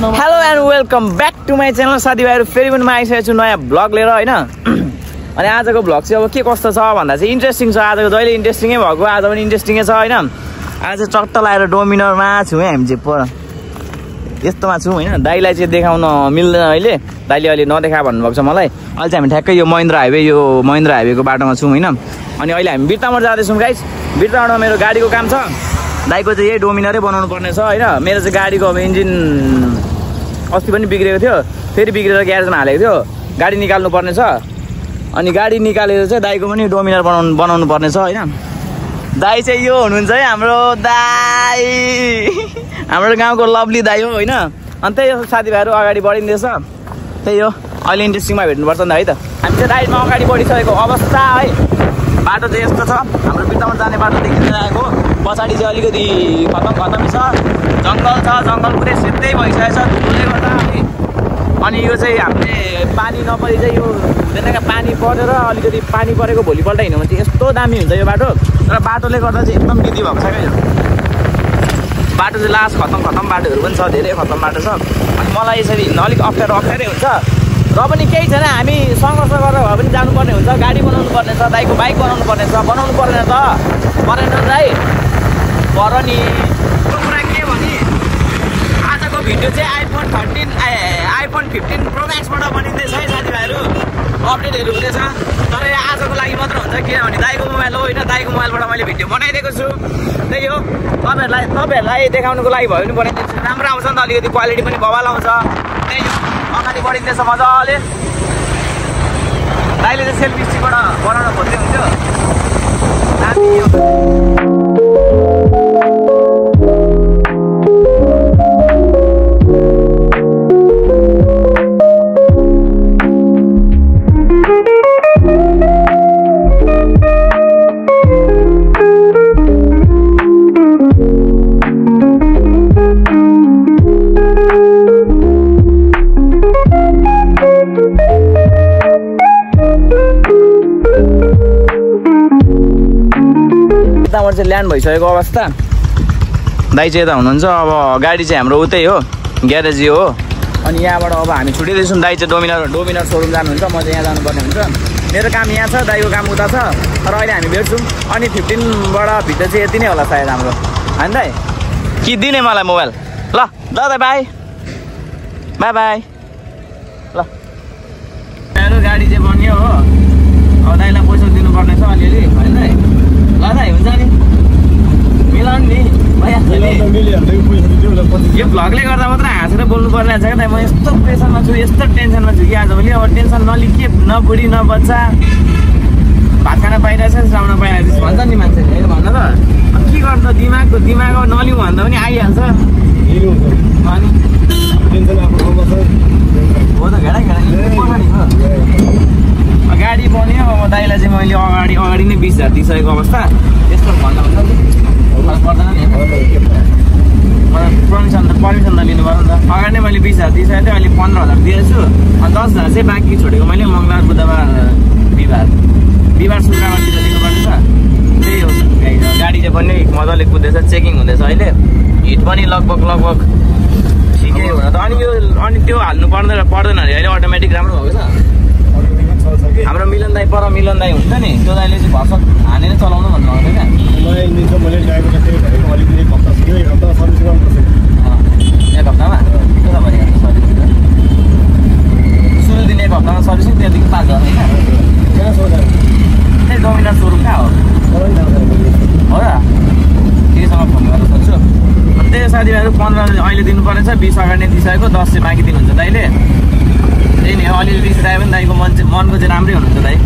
Hello and welcome back to my channel साथीभाइहरू फेरि पनि म आइसकेको छु नयाँ ब्लग लिएर होइन। अनि आजको ब्लग चाहिँ अब के कस्तो छ भन्दा चाहिँ इन्ट्रेस्टिङ छ। आजको जहिले इन्ट्रेस्टिङै भएको आज पनि इन्ट्रेस्टिङै छ होइन। आज चाहिँ चट्ट लगाएर डोमिनरमा छौँ है हामी चाहिँ पर यस्तोमा छौँ होइन। दाइलाई चाहिँ देखाउन मिल्दैन अहिले, दाइले अहिले नदेखा भन्नुभएको छ मलाई। अहिले चाहिँ हामी ठ्याक्कै यो महेन्द्र हाइवेको बाटोमा छौँ होइन। अनि अहिले हामी बिर्तामोड जाँदैछौँ गाइस। बिर्तामोडमा मेरो गाडीको काम छ। दाइको चाहिँ यही डोमिनरै बनाउनु पर्ने छ होइन। मेरो चाहिँ गाडीको अब इन्जिन अस्ति पनि बिग्रेको थियो, फेरि बिग्रेर ग्यारेजमा हालेको थियो, गाडी निकाल्नु पर्ने छ। अनि गाडी निकालेर चाहिँ दाइको पनि डोमिनर बनाउनु पर्ने छ होइन। दाइ चाहिँ यो हुनुहुन्छ है हाम्रो दाइ, हाम्रो गाउँको लभली दाइ हो होइन। अनि त्यही हो साथीभाइहरू, अगाडि बढिँदैछ। त्यही हो, अहिले इन्ट्रेस्टिङमा भेट्नुपर्छ नि त है त। हामी चाहिँ राइडमा अगाडि बढिसकेको अवस्था है। बाटो चाहिँ यस्तो छ, हाम्रो बिर्तामोड जाने बाटो देखिँदै आएको। पछाडि चाहिँ अलिकति खतम छ, जङ्गल छ, जङ्गल पुरै सेतै भइसकेको छ धुलोले गर्दा। अनि यो चाहिँ हामीले पानी नपरी चाहिँ यो हुँदैन क्या, पानी परेर अलिकति पानी परेको भोलिपल्ट हिँड्यो भने चाहिँ यस्तो दामी हुन्छ यो बाटो। तर बाटोले गर्दा चाहिँ एकदम बिजी भएको छ क्या यो बाटो चाहिँ। लास्ट खतम बाटोहरू पनि छ, धेरै खतम बाटो छ। अनि मलाई यसरी हिँड्न अलिक अप्ठ्यारै हुन्छ। र पनि केही छैन, हामी सङ्घर्ष गरेर भए पनि जानुपर्ने हुन्छ। गाडी बनाउनु पर्ने छ, दाइको बाइक बनाउनु पर्ने छ, बनाउनु पर्ने त परेन दाइ पर नि। कुरा के भने आजको भिडियो चाहिँ आइफोन 15 प्रो म्याक्सबाट बनिँदैछ है साथीभाइहरू। अपडेटहरू हुँदैछ, तर आजको लागि मात्र हुन्छ किनभने दाइको मोबाइल हो होइन। दाइको मोबाइलबाट मैले भिडियो बनाइदिएको छु। त्यही हो, तपाईँहरूलाई देखाउनुको लागि भयो भने बनाइदिएको छु। राम्रो आउँछ नि त, अलिकति क्वालिटी पनि बवाल आउँछ। त्यही हो, अगाडि बढिँदैछ मजाले। दाइले चाहिँ सेल्फी स्टिकबाट बनाउन खोज्दै हुन्थ्यो। बिर्तामोड चाहिँ ल्यान्ड भइसकेको अवस्था। दाइ चाहिँ यता हुनुहुन्छ। अब गाडी चाहिँ हाम्रो उतै हो, ग्यारेज यो हो। अनि यहाँबाट अब हामी छुटिँदैछौँ। दाइ चाहिँ डोमिनर सोरुम जानुहुन्छ, म चाहिँ यहाँ जानुपर्ने हुन्छ। मेरो काम यहाँ छ, दाइको काम उता छ। तर अहिले हामी भेट्छौँ। अनि 15बाट भित्र चाहिँ यति नै होला सायद हाम्रो होइन दाइ। कि दिने मलाई मोबाइल ल दादा, बाई ल। गाडी चाहिँ बनियो हो। अब दाइलाई पैसा दिनुपर्ने छ अलिअलि होइन दाइ। ल दाइ हुन्छ नि, मिलाउनु नि भइहाल्छ नि। यो भ्लगले गर्दा मात्र हाँसेर बोल्नु पर्ने छ क्या दाइ। म यस्तो प्रेसरमा छु, यस्तो टेन्सनमा छु कि आजभोलि। अब टेन्सन नलिके न बुढी न बच्चा, भात खाना पाइरहेछ, श्राउन पाइरहेछ भन्छ नि मान्छेले होइन भन्न त। के गर्छ, दिमाग नलिउँ भन्दा पनि आइहाल्छ। अनि हो त घेडा गाडी बन्यो। अब दाइलाई चाहिँ मैले अगाडि नै 20,000 दिइसकेको अवस्था। यस्तो भन्दा पर्दैन नि, पर्मिसन त लिनु पर्यो नि त। अगाडि नै मैले 20,000 दिइसकेको थिएँ, अहिले 15,000 दिएको छु। अनि 10,000 चाहिँ बाँकी छोडेको मैले मङ्गलबार, बुधबार, बिहिबार शुक्रबारतिर दिनुपर्ने छ। त्यही हो, गाडी चाहिँ पनि मजाले कुद्दैछ, चेकिङ हुँदैछ अहिले। हिट पनि लगभग ठिकै हुन त। अनि त्यो हाल्नु पर्दैन अरे अहिले अटोमेटिक राम्रो भएको छ। हाम्रो मिलन दाई हुन्छ नि, त्यो दाइले चाहिँ भर्सक हानेर चलाउनु भन्नुभएको थियो क्या। एक हप्तामा सुरु दिन 1 हप्तामा सर्भिसिङ, त्यहाँदेखि 5,000 होइन। त्यही डोमिनर सोरुम कहाँ हो र? ठिकैसँग फोन गर्न सक्छु। त्यही साथीभाइहरू 15 अहिले दिनुपर्ने छ, 20 अगाडि नै दिइसकेको, 10 चाहिँ बाँकी दिनुहुन्छ दाइले। त्यही नै हो, अलिअलि रिस उठायो भने दाइको मनको चाहिँ राम्रै हुनुहुन्छ दाइ।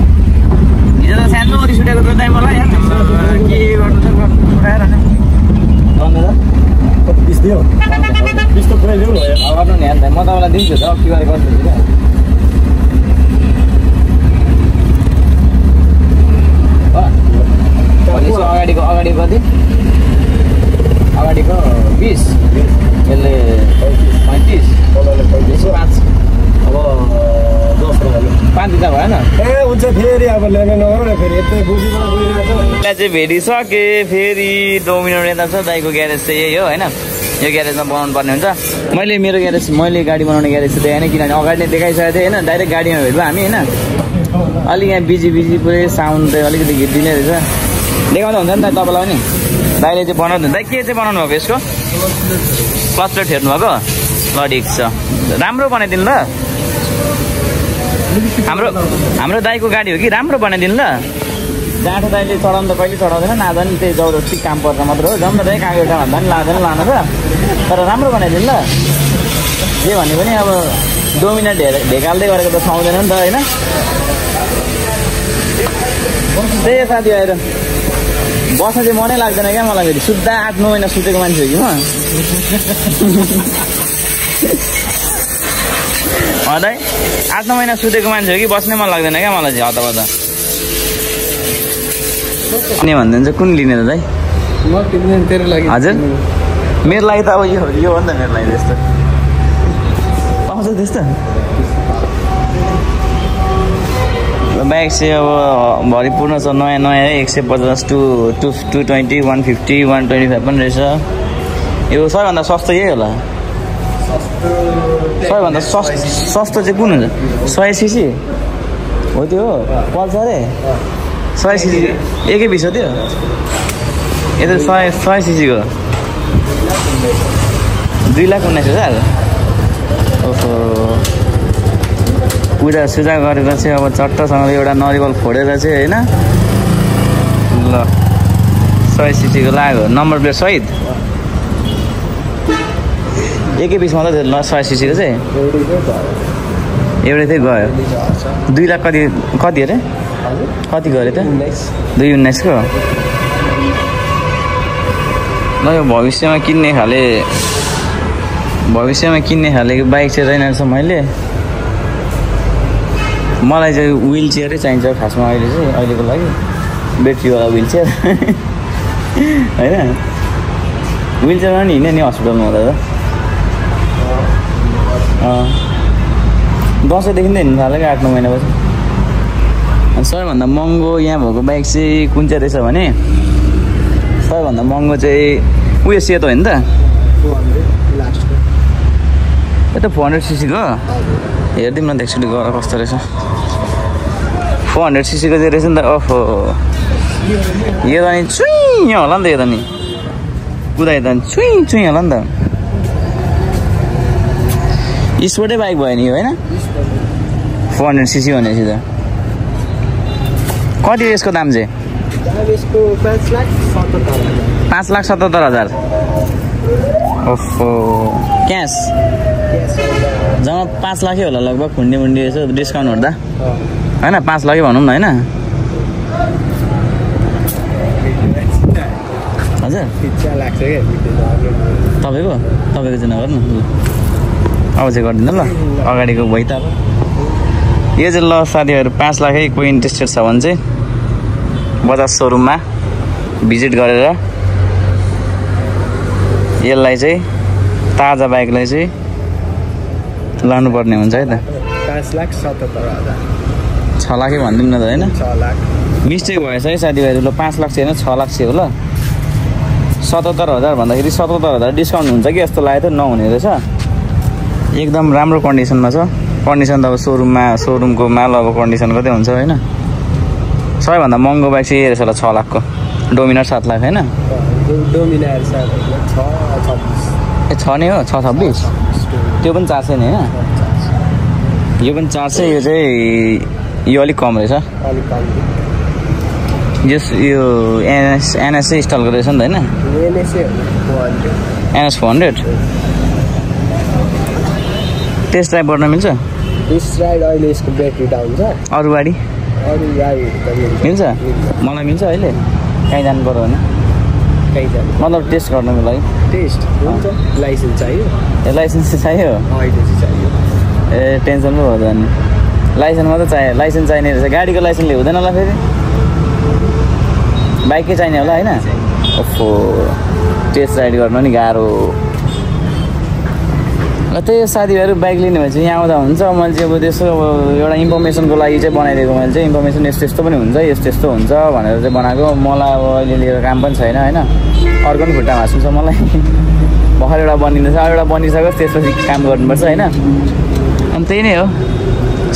हिजो त सानो रिस उठाएको थियो दाइ मलाई, के गर्नु छ उठाएर गर्नु नि हाल दाइ। म तपाईँलाई दिन्छु त, के गरेर गर्छु क्या। अगाडिको कति? अगाडिको 20, यसले 35, 5। अब 5 दिँदा भएन? हुन्छ फेरि अब ल्याउनु नगर फेरि यतै बुझिन गइरहेछ। चाहिँ भेटिसके फेरि डोमिनर यता छ, दाइको ग्यारेज चाहिँ यही हो होइन। यो ग्यारेजमा बनाउनु पर्ने हुन्छ। मैले मेरो ग्यारेज मैले गाडी बनाउने ग्यारेज चाहिँ देखाएन किनभने अगाडि नै देखाइसकेको थिएँ होइन। डाइरेक्ट गाडीमा भेट्यो हामी होइन। अलिक यहाँ बिजी पुरै साउन्ड चाहिँ अलिकति घिर्दिने रहेछ। देखाउँदा हुन्छ नि त तपाईँलाई पनि। दाइले चाहिँ बनाउँनु दाइ के चाहिँ बनाउनु भएको यसको क्लच प्लेट हेर्नु भएको ल ठिक छ राम्रो बनाइदिनु ल। हाम्रो दाइको गाडी हो कि राम्रो बनाइदिनु ल। जाँठो दाइले चढाउनु त कहिले चढाउँदैन नादा नि त्यही जबरजस्ती काम पर्छ मात्र हो। जम्मा दाइ कागज भन्दा पनि लाँदैन लानु त तर राम्रो बनाइदिनु ल। जे भने पनि अब 2 मिनट ढेकाल्दै गरेको त सुहाउँदैन नि त होइन। त्यही साथीभाइहरू बस्न चाहिँ मनै लाग्दैन क्या मलाई फेरि सुत्दा 8-9 महिना सुतेको मान्छे हो कि म दाइ 8-9 महिना सुतेको मान्छे हो कि बस्नै मन लाग्दैन क्या मलाई चाहिँ हतापता। अनि भन्दा चाहिँ कुन लिने त दाइ हजुर मेरो लागि त अब यो हो नि त मेरो लागि त्यस्तो पाउँछ त्यस्तो बाइक चाहिँ अब भरिपूर्ण छ नयाँ नयाँ 150 220 150 125 पनि रहेछ। यो सबैभन्दा सस्तो यही होला। सबैभन्दा सस्तो चाहिँ कुन हुन्छ 100 सीसी हो त्यो हो पल्सरे 100 सीसी एकै पिस हो त्यो यो त 100 सीसीको 2,19,000 ओहो पूजा सुजा गरेर चाहिँ अब चट्टसँग एउटा नरिवल फोडेर चाहिँ होइन ल 100 सीसीको लाग्यो नम्बर प्लेट सहित एकै पिस मात्रै थियो 100 सीसीको चाहिँ एउटै चाहिँ गयो 2 लाख कति अरे कति गऱ्यो त 2,19 को ल। यो भविष्यमा किन्ने खाले बाइक चाहिँ रहेन रहेछ। मलाई चाहिँ व्हिल चेयरै चाहिन्छ खासमा अहिलेको लागि ब्याट्रीवाला व्हिल चेयर होइन। व्हिल चेयरमा नि हिँड्ने नि हस्पिटलमा हुँदा त दसैँदेखि नै हिँड्नु थाल्यो क्या 8-9 महिनापछि। अनि सबैभन्दा महँगो यहाँ भएको बाइक चाहिँ कुन चाहिँ रहेछ भने सबैभन्दा महँगो चाहिँ उयो सेतो होइन त यो त 400 सीसीको हेरिदिउँ न एकचोटि गएर कस्तो रहेछ 400 सीसीको चाहिँ रहेछ नि त। ओहो यो त नि चुइँ होला नि त यो त नि कुदाइ त चुइँ होला नि त। स्पोर्टै बाइक भयो नि यो होइन 400 सीसी भनेपछि त कति हो यसको दाम चाहिँ 5,77,000 ओहो क्यास जम्मा 5 लाखै होला लगभग खुन्डी मुन्डी यसो डिस्काउन्ट गर्दा होइन 5 लाखै भनौँ न होइन हजुर तपाईँको चाहिँ नगर्नु अब चाहिँ गरिदिनु ल अगाडिको भइ त यो चाहिँ ल साथीहरू 5 लाखै कोही इन्ट्रेस्टेड छ भने चाहिँ बजाज सोरुममा भिजिट गरेर यसलाई चाहिँ ताजा बाइकलाई चाहिँ लानुपर्ने हुन्छ है त। 5,77,000 6 लाखै भनिदिउँ न त होइन 6 लाख मिस्टेक भएछ है साथीभाइहरू ल 5 लाख चाहिँ होइन 6 लाख चाहिँ हो ल 77,000 भन्दाखेरि 77,000 डिस्काउन्ट हुन्छ कि जस्तो लागेको थियो नहुने रहेछ। एकदम राम्रो कन्डिसनमा छ। कन्डिसन त अब सोरुमको माल अब कन्डिसन कतै हुन्छ होइन। सबैभन्दा महँगो बाइक चाहिँ रहेछ होला 6 लाखको डोमिनर 7 लाख होइन डोमिनर 6 नै हो 626 त्यो पनि 400 नै होइन यो पनि 400 यो चाहिँ यो अलिक कम रहेछ यो एनएस इन्स्टलको रहेछ नि त होइन एनएस 400 टेस्ट ड्राइभ गर्न मिल्छ टेस्ट ड्राइभ अहिले यसको ब्याट्री डाउन छ अरू गाडी मिल्छ मलाई मिल्छ अहिले कहीँ जानु पर्यो भने कहीँ जानु मतलब टेस्ट गर्नुको लागि टेस्ट हुन्छ लाइसेन्स चाहियो लाइसेन्स चाहियो अहिले चाहिँ चाहियो ए टेन्सन पो हो त अनि लाइसेन्स मात्रै चाहियो लाइसेन्स चाहिने रहेछ गाडीको लाइसेन्सले हुँदैन होला फेरि बाइकै चाहिने होला होइन ओहो टेस्ट राइड गर्नु नि गाह्रो त्यही साथीभाइहरू बाइक लिने भने चाहिँ यहाँ आउँदा हुन्छ मैले चाहिँ अब त्यसो अब एउटा इन्फर्मेसनको लागि चाहिँ बनाइदिएको मैले चाहिँ इन्फर्मेसन यस्तो यस्तो पनि हुन्छ यस्तो यस्तो हुन्छ भनेर चाहिँ बनाएको मलाई अब अहिले लिएर काम पनि छैन होइन अर्को पनि खुट्टा भाँच्नु छ मलाई भर्खर एउटा बनिँदैछ एउटा बनिसक्योस् त्यसपछि काम गर्नुपर्छ होइन अनि त्यही नै हो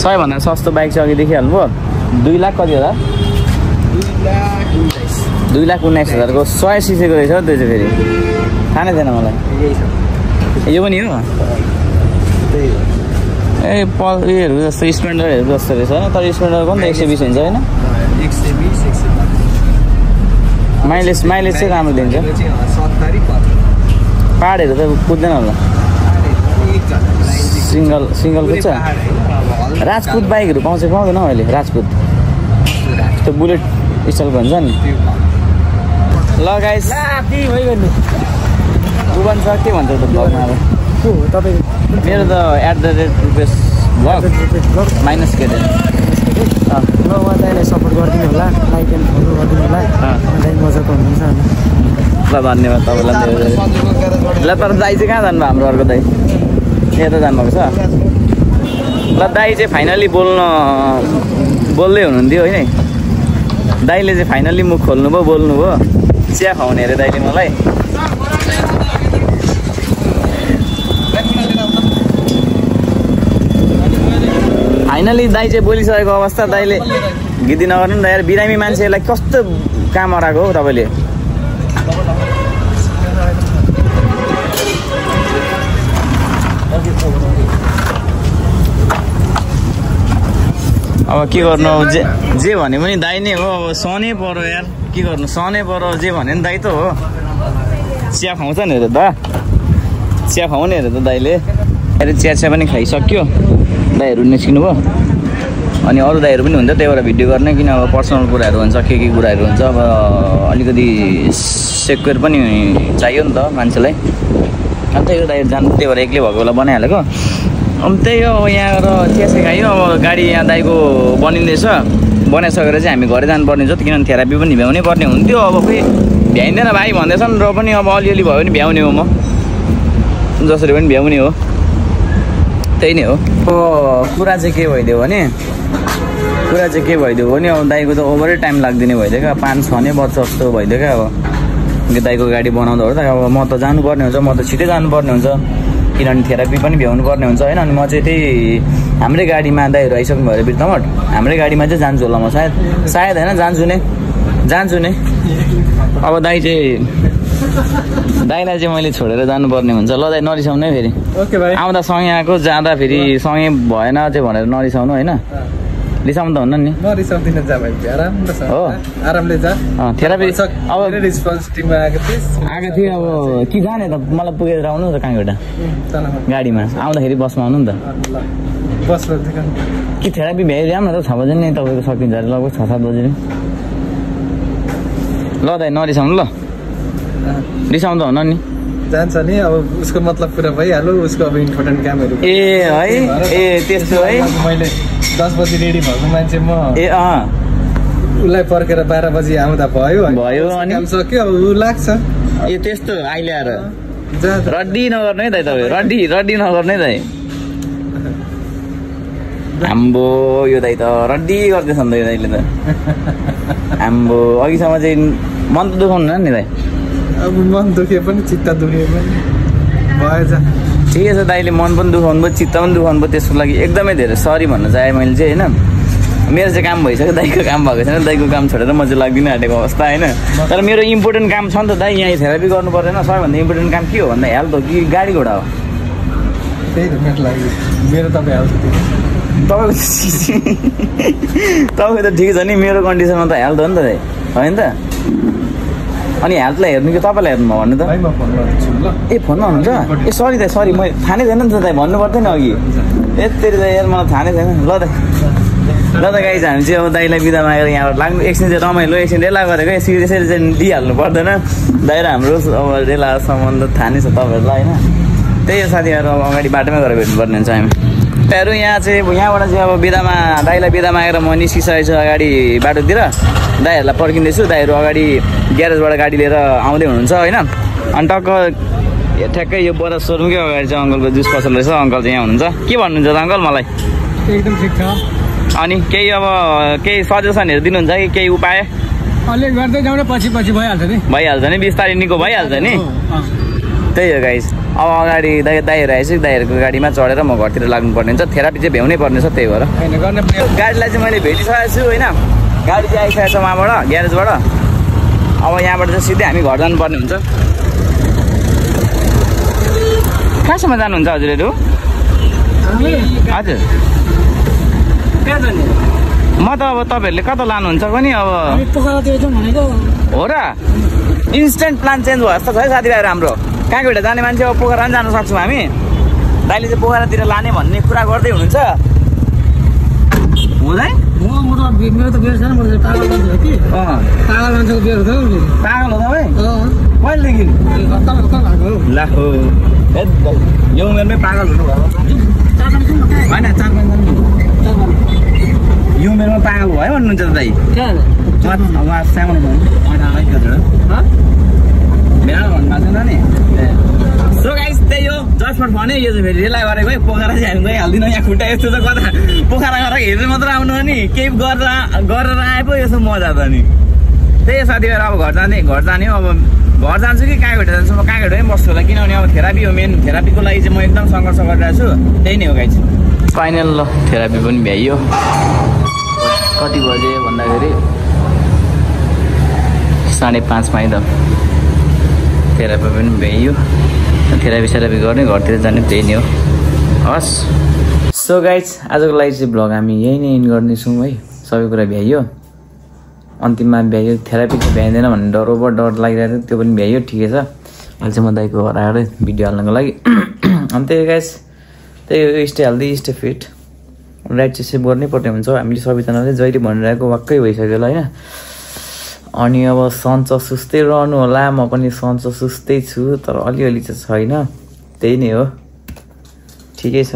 सबैभन्दा सस्तो बाइक चाहिँ अघि देखिहाल्नुभयो 2 लाख कति होला 2,19,000 को 100 सीसीको रहेछ त्यो चाहिँ फेरि थाहा नै थिएन मलाई यो पनि हो ए उयोहरू जस्तो स्प्लेन्डरहरू जस्तो रहेछ होइन तर स्प्लेन्डरको पनि त 120 हुन्छ होइन 120 माइलेज चाहिँ राम्रो दिन्छ पहाडहरू त कुद्दैन होला सिङ्गल कुद्छ राजपूत बाइकहरू पाउँदैन अहिले राजपूत त्यो बुलेट स्टाइलको हुन्छ नि ल गाइस भुवन सर के भन्छ त ब्लगमा अब मेरो त @rupees ब्लग माइनस के ल उहाँलाई सपोर्ट गरिदिनु होला लाइक एन्ड फलो गरिदिनु होला मलाई मजाको हुनुहुन्छ ल धन्यवाद तपाईँलाई ल तर दाइ चाहिँ कहाँ जानुभयो हाम्रो अर्को दाइ यता जानुभएको छ ल दाइ चाहिँ फाइनली बोल्दै हुनुहुन्थ्यो होइन दाइले चाहिँ फाइनली मुख खोल्नुभयो बोल्नुभयो चिया खुवाउने अरे दाइले मलाई फाइनली दाइ चाहिँ बोलिसकेको अवस्था दाइले गिद्दी नगर्नु नि त यार बिरामी मान्छेलाई कस्तो काम हराएको हो तपाईँले अब के गर्नु जे भने पनि दाइ नै हो अब सहनै पर्यो यार के गर्नु सहनै पर्यो जे भने नि दाइ त हो चिया खुवाउँछ नि अरे त चिया खुवाउने अरे त दाइले अहिले चिया पनि खाइसक्यो दाइहरू निस्किनु भयो अनि अरू दाइहरू पनि हुन्छ त्यही भएर भिडियो गर्ने किन अब पर्सनल कुराहरू हुन्छ के कुराहरू हुन्छ अब अलिकति सेक्युर पनि चाहियो नि त मान्छेलाई अनि त्यही हो दाइहरू जानु त्यही भएर एक्लै भएको बेला बनाइहालेको अनि त्यही हो यहाँ गएर चिया खायो अब गाडी यहाँ दाइको बनिँदैछ बनाइसकेर चाहिँ हामी घरै जानुपर्ने हुन्छ किनभने थेरापी पनि भ्याउनै पर्ने हुन्थ्यो अब खोइ भ्याइँदैन भाइ भन्दैछन् र पनि अब अलिअलि भयो भने भ्याउने हो म जसरी पनि भ्याउने हो त्यही नै हो कुरा चाहिँ के भइदियो भने अब दाइको त ओभरै टाइम लाग्दिने भइदियो क्या 5-6 नै वर्ष जस्तो भइदियो क्या अब दाइको गाडी बनाउँदा त अब म त जानुपर्ने हुन्छ म त छिटै जानुपर्ने हुन्छ किनभने थेरापी पनि भ्याउनु पर्ने हुन्छ होइन अनि म चाहिँ त्यही हाम्रै गाडीमा दाइहरू आइसक्नु भयो बिर्तामठ हाम्रै गाडीमा चाहिँ जान्छु होला म सायद होइन जान्छु नै अब दाइलाई चाहिँ मैले छोडेर जानुपर्ने हुन्छ ल दाइ नरिसाउनु है फेरि ओके भाइ आउँदा सँगै आएको जाँदा फेरि सँगै भएन चाहिँ भनेर नरिसाउनु होइन रिसाउनु त हुन्न नि नरिसाउँदिन जा भाइ हो आरामले जा थेरापी अब रिस्पोन्स टिममा आएको थिएँ अब कि जाने त मलाई पुगेर आउनु त कहाँबाट गाडीमा आउँदाखेरि बसमा आउनु नि त बसमा कि थेरापी भ्याइरहौँ न त 6 बजे नै तपाईँको सकिन्छ अरे लगभग 6-7 बजी नै ल दाइ नरिसाउनु ल रिसाउँदा हुन नि जान्छ नि अब उसको मतलब पुरा भइहाल्यो उसको अब इम्पोर्टेन्ट कामहरू ए है ए त्यस्तो है मैले 10 बजी रेडी भएको मान्छे म ए उसलाई पर्खेर 12 बजी आउँदा भयो अनि काम सक्यो अब ऊ लाग्छ ए त्यस्तो अहिले आएर रड्डी नगर्नु है दाइ तपाईँ रड्डी नगर्नु है दाइ आम्बो यो दाइ त रड्डी गर्दैछ नि त यो दाइले त आम्बो अघिसम्म चाहिँ मन त दुखाउनु नि दाइ अब मन दुखे पनि चित्त दुखे पनि भएछ ठिकै छ दाइले मन पनि दुखाउनु भयो चित्त पनि दुखाउनु भयो त्यसको लागि एकदमै धेरै सरी भन्न चाहेँ मैले चाहिँ होइन मेरो चाहिँ काम भइसक्यो दाइको काम भएको छैन दाइको काम छोडेर म चाहिँ लाग्दिनँ आँटेको अवस्था होइन तर मेरो इम्पोर्टेन्ट काम छ नि त दाइ यहाँ थेरापी गर्नु पर्दैन सबैभन्दा इम्पोर्टेन्ट काम के हो भन्दा हेल्थ हो कि गाडी घोडा हो त्यही त मेरो लागि मेरो तपाईँ हेल्थ तपाईँको त ठिकै छ नि मेरो कन्डिसनमा त हेल्थ हो नि त दाइ होइन त अनि हेल्थलाई हेर्नु कि तपाईँलाई हेर्नु भन्नु त ए फोनमा हुनुहुन्छ ए सरी दाइ सरी म थाहा नै छैन नि त दाइ भन्नु पर्थ्यो नि अघि यति दाइ यार मलाई थाहा नै छैन ल दाइ गाई हामी चाहिँ अब दाइलाई बिदा मागेर यहाँबाट लाग्नु एकछिन चाहिँ रमाइलो एकछिन रेला गरेको यसरी यसरी चाहिँ दिइहाल्नु पर्दैन दाइ र हाम्रो अब रेला सम्बन्ध थाहा नै छ तपाईँहरूलाई होइन त्यही हो साथीहरू अब अगाडि बाटोमै गएर भेट्नुपर्ने हुन्छ हामी तपाईँहरू यहाँ चाहिँ यहाँबाट चाहिँ अब बिदामा दाइलाई बिदा मागेर म निस्किसकेको छु अगाडि बाटोतिर दाइहरूलाई पर्खिँदैछु दाइहरू अगाडि ग्यारेजबाट गाडी लिएर आउँदै हुनुहुन्छ होइन अनि टक्क ठ्याक्कै यो बडा सोरुमकै अगाडि चाहिँ अङ्कलको जुस पसल रहेछ अङ्कल चाहिँ यहाँ हुनुहुन्छ के भन्नुहुन्छ त अङ्कल मलाई एकदम ठिक छ अनि केही अब केही सजेसनहरू दिनुहुन्छ कि केही उपाय अलि गर्दै जाउँ पछि भइहाल्छ नि भइहाल्छ नि बिस्तारै निको भइहाल्छ नि त्यही हो गाइस अब अगाडि दाइहरू आएपछि दाइहरूको गाडीमा चढेर म घरतिर लाग्नुपर्ने हुन्छ थेरापी चाहिँ भ्याउनै पर्ने छ त्यही भएर गाडीलाई चाहिँ मैले भेटिसकेको छु होइन गाडी चाहिँ आइसकेको छ उहाँबाट ग्यारेजबाट अब यहाँबाट चाहिँ सिधै हामी घर जानुपर्ने हुन्छ कहाँसम्म जानुहुन्छ हजुरहरू हजुर म त अब तपाईँहरूले कता लानुहुन्छ पनि अब हो र इन्स्टेन्ट प्लान चेन्ज भयो जस्तो छ है साथीभाइहरू हाम्रो कहाँ भेट जाने मान्छे अब पोखरा पनि जान सक्छौँ हामी दाइले चाहिँ पोखरातिर लाने भन्ने कुरा गर्दै हुनुहुन्छ हुँदैन पागल हो तपाईँ कहिलेदेखि ला हो यो उमेरमै पागल हुनुभयो होइन 4-5 यो उमेरमा पागल भयो भन्नुहुन्छ त दाइ उहाँ सानो भेडा भन्नुभएको छैन नि सो गाइस त्यही हो जसबाट भन्यो यो चाहिँ फेरि रेला गरेको है पोखरा चाहिँ हामी गइहाल्दिनँ यहाँ खुट्टा यस्तो त कता पोखरा गएर हेर्नु मात्र आउनु हो नि केही गरेर आए पो यसो मजा त नि त्यही साथीभाइहरू अब घर जाने हो अब घर जान्छु कि कहाँ भेट जान्छु म कहाँ भेटमै बस्छु होला किनभने अब थेरापी हो मेन थेरापीको लागि चाहिँ म एकदम सङ्घर्ष गरिरहेको छु त्यही नै हो गाइस फाइनल ल थेरापी पनि भ्याइयो कति बजे भन्दाखेरि 5:30 आइदा थेरापी पनि भ्याइयो थेरापी गर्ने घरतिर जाने त्यही नै हो हस् सो गाइज आजको लागि चाहिँ भ्लग हामी यही नै एन्ड गर्नेछौँ है सबै कुरा भ्याइयो अन्तिममा भ्याइयो थेरापी चाहिँ भ्याइँदैन भन्ने डर लागिरहेको थियो त्यो पनि भ्याइयो ठिकै छ अहिले चाहिँ म दाइको घर आएर भिडियो हाल्नको लागि अनि त्यही गाइज त्यही हो stay healthy stay fit right चाहिँ सेभ गर्नै पर्ने हुन्छ हामीले सबैजनाले जहिले भनिरहेको वाक्कै भइसक्यो होला होइन अनि अब सन्च सुस्तै रहनु होला म पनि सन्च सुस्तै छु तर अलिअलि चाहिँ छैन त्यही नै हो ठिकै छ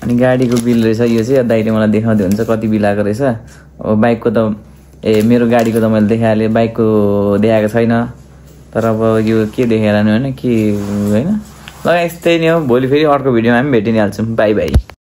अनि गाडीको बिल रहेछ यो चाहिँ दाइले मलाई देखाउँदै हुन्छ कति बिल आएको रहेछ अब बाइकको त मेरो गाडीको त मैले देखाइहालेँ बाइकको देखाएको छैन तर अब यो के देखाइरहनु होइन के होइन ल त्यही नै हो भोलि फेरि अर्को भिडियोमा हामी भेटि नै हाल्छौँ बाई बाई